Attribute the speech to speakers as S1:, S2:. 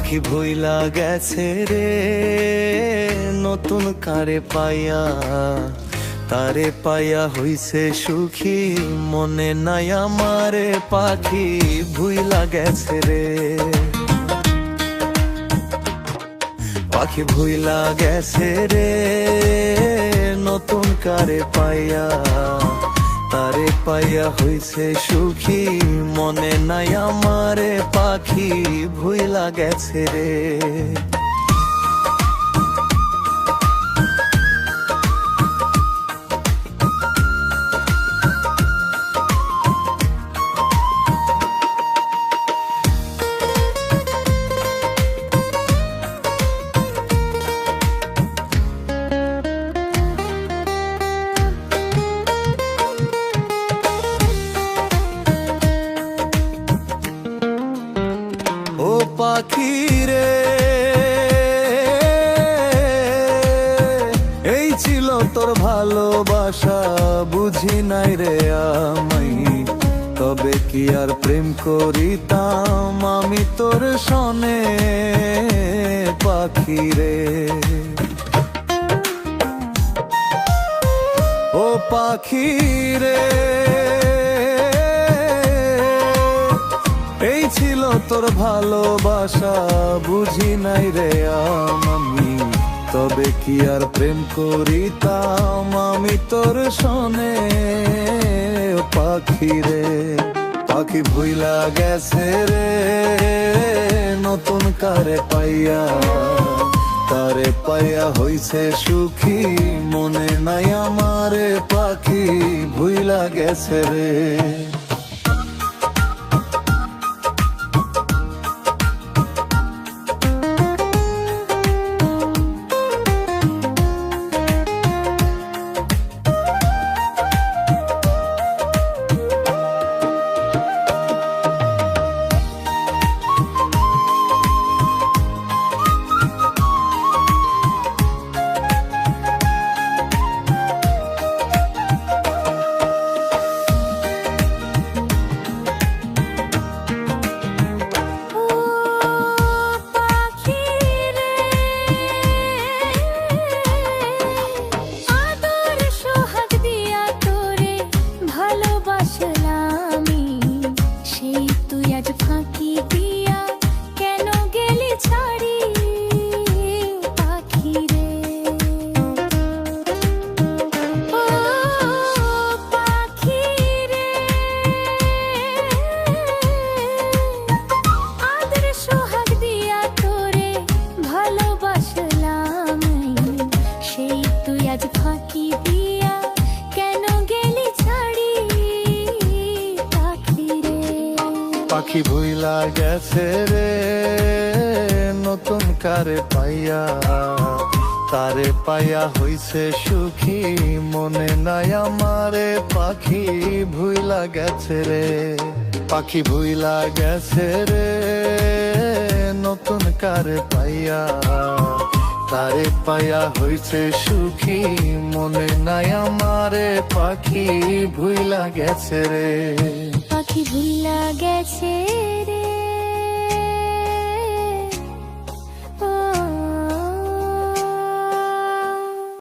S1: পাখি ভুইলা গেছে রে নতুন কারে পাইয়া, তারে পাইয়া হইছে সুখী, মনে নাই আমারে পাখি ভুইলা গেছে রে। পাখি ভুইলা গেছে রে নতুন কারে পাইয়া, তারে পাইয়া হইছে সুখী, মনে নাই আমারে পাখি ভুইলা গেছে রে। ও পাখি রে এই ছিল তোর ভালোবাসা, বুঝি নাই রে আমি, তবে কি আর প্রেম করিতাম আমি তোর সনে পাখি রে। ও পাখি রে এই ছিল তোর ভালোবাসা, বুঝি নাই রে আমি, তবে কি আর প্রেম করিতাম আমি তোর সনে পাখি রে। পাখি ভুইলা গেছে রে নতুন কারে পাইয়া, তারে পাইয়া হইছে সুখী, মনে নাই আমারে পাখি ভুইলা গেছে রে। পাখি ভুইলা গেছে রে নতুন কারে পাইয়া, তারে পাইয়া হইছে সুখী, মনে নাই আমারে পাখি ভুইলা গেছে রে। পাখি ভুইলা গেছে রে নতুন কারে পাইয়া, তারে পাইয়া হইছে সুখী, মনে নাই আমারে পাখি ভুইলা গেছে রে।
S2: পাখি ভুইলা গেছে